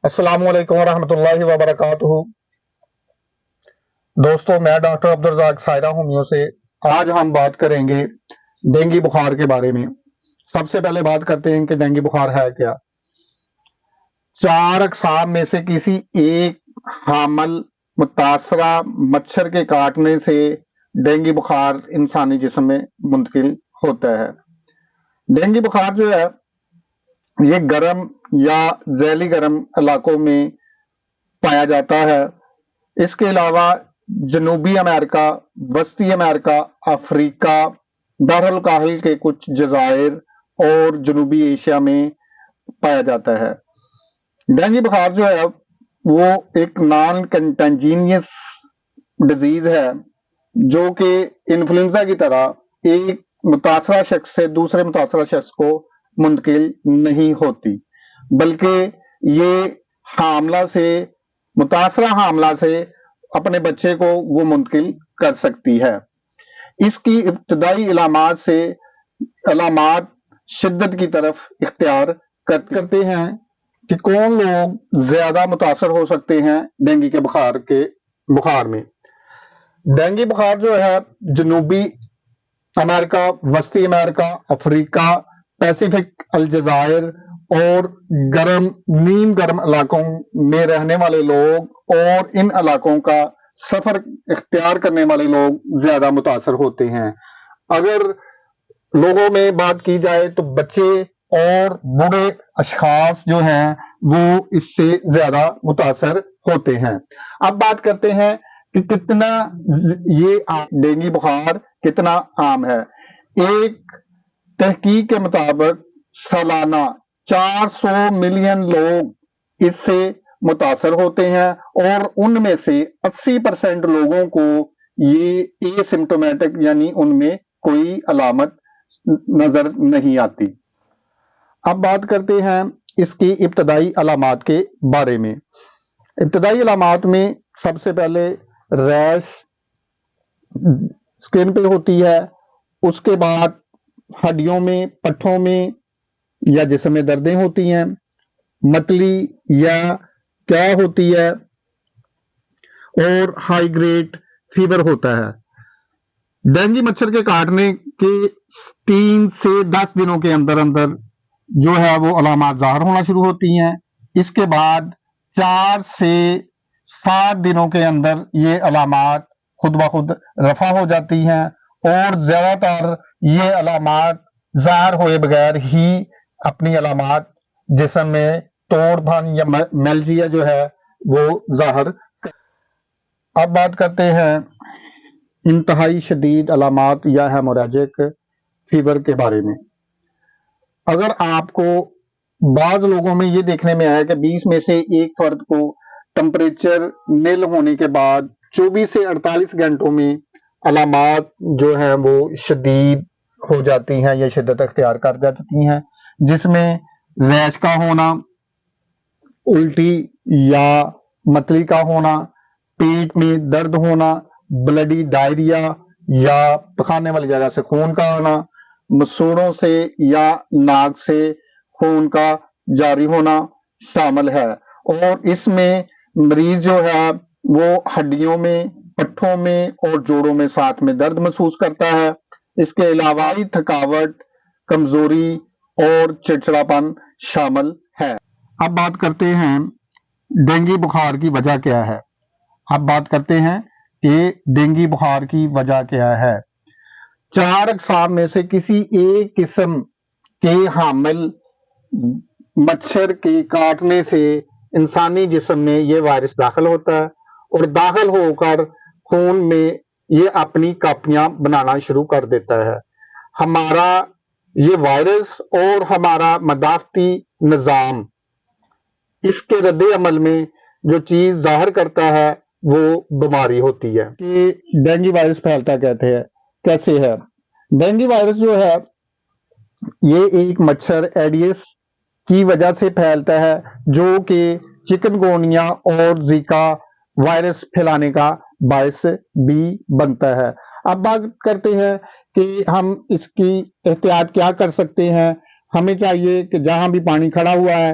السلام علیکم ورحمۃ اللہ وبرکاتہ۔ دوستو، میں ڈاکٹر عبدالرزاق سائرہ ہومیو سے آج ہم بات کریں گے ڈینگی بخار کے بارے میں۔ سب سے پہلے بات کرتے ہیں کہ ڈینگی بخار ہے کیا۔ 4 اقسام میں سے کسی ایک حامل متاثرہ مچھر کے کاٹنے سے ڈینگی بخار انسانی جسم میں منتقل ہوتا ہے۔ ڈینگی بخار جو ہے یہ گرم یا ذیلی گرم علاقوں میں پایا جاتا ہے۔ اس کے علاوہ جنوبی امریکہ، وسطی امریکہ، افریقہ، بحر الکاہل کے کچھ جزائر اور جنوبی ایشیا میں پایا جاتا ہے۔ ڈینگی بخار جو ہے وہ ایک نان کنٹینجینیس ڈیزیز ہے جو کہ انفلوئنزا کی طرح ایک متاثرہ شخص سے دوسرے متاثرہ شخص کو منتقل نہیں ہوتی، بلکہ یہ متاثرہ حاملہ سے اپنے بچے کو وہ منتقل کر سکتی ہے۔ اس کی ابتدائی علامات شدت کی طرف اختیار کرتے ہیں کہ کون لوگ زیادہ متاثر ہو سکتے ہیں ڈینگی کے بخار میں۔ ڈینگی بخار جو ہے جنوبی امریکہ، وسطی امریکہ، افریقہ، پیسیفک الجزائر اور نیم گرم علاقوں میں رہنے والے لوگ اور ان علاقوں کا سفر اختیار کرنے والے لوگ زیادہ متاثر ہوتے ہیں۔ اگر لوگوں میں بات کی جائے تو بچے اور بوڑھے اشخاص جو ہیں وہ اس سے زیادہ متاثر ہوتے ہیں۔ اب بات کرتے ہیں کہ کتنا یہ ڈینگی بخار کتنا عام ہے۔ ایک تحقیق کے مطابق سالانہ 400 ملین لوگ اس سے متاثر ہوتے ہیں اور ان میں سے 80% لوگوں کو یہ اے سمپٹومیٹک یعنی ان میں کوئی علامت نظر نہیں آتی۔ اب بات کرتے ہیں اس کی ابتدائی علامات کے بارے میں۔ ابتدائی علامات میں سب سے پہلے ریش سکن پہ ہوتی ہے، اس کے بعد ہڈیوں میں، پٹھوں میں یا جسم میں دردیں ہوتی ہیں، متلی یا کیا ہوتی ہے اور ہائی گریڈ فیور ہوتا ہے۔ ڈینگی مچھر کے کاٹنے کے 3 سے 10 دنوں کے اندر جو ہے وہ علامات ظاہر ہونا شروع ہوتی ہیں۔ اس کے بعد 4 سے 7 دنوں کے اندر یہ علامات خود بخود رفع ہو جاتی ہیں اور زیادہ تر یہ علامات ظاہر ہوئے بغیر ہی اپنی علامات جسم میں توڑ بھن یا میلجیا جو ہے وہ ظاہر۔ اب بات کرتے ہیں انتہائی شدید علامات یا ہیموریجک فیور کے بارے میں۔ اگر آپ کو بعض لوگوں میں یہ دیکھنے میں آیا کہ 20 میں سے ایک فرد کو ٹمپریچر نل ہونے کے بعد 24 سے 48 گھنٹوں میں علامات جو ہیں وہ شدید ہو جاتی ہیں یا شدت اختیار کر جاتی ہیں، جس میں ریش کا ہونا، الٹی یا متلی کا ہونا، پیٹ میں درد ہونا، بلڈی ڈائریا یا پخانے والی جگہ سے خون کا آنا، مسوڑوں سے یا ناک سے خون کا جاری ہونا شامل ہے۔ اور اس میں مریض جو ہے وہ ہڈیوں میں، پٹھوں میں اور جوڑوں میں ساتھ میں درد محسوس کرتا ہے۔ اس کے علاوہ تھکاوٹ، کمزوری اور چڑچڑاپن شامل ہے۔ اب بات کرتے ہیں ڈینگی بخار کی وجہ کیا ہے۔ اب بات کرتے ہیں کہ ڈینگی بخار کی وجہ کیا ہے۔ 4 اقسام میں سے کسی ایک قسم کے حامل مچھر کے کاٹنے سے انسانی جسم میں یہ وائرس داخل ہوتا ہے اور داخل ہو کر خون میں یہ اپنی کاپیاں بنانا شروع کر دیتا ہے۔ ہمارا یہ وائرس اور ہمارا مدافعتی نظام اس کے رد عمل میں جو چیز ظاہر کرتا ہے وہ بیماری ہوتی ہے۔ کہ ڈینگی وائرس پھیلتا کیسے ہے۔ ڈینگی وائرس جو ہے یہ ایک مچھر ایڈیس کی وجہ سے پھیلتا ہے جو کہ چکن گونیا اور زیکا وائرس پھیلانے کا باعث بھی بنتا ہے۔ اب بات کرتے ہیں کہ ہم اس کی احتیاط کیا کر سکتے ہیں۔ ہمیں چاہیے کہ جہاں بھی پانی کھڑا ہوا ہے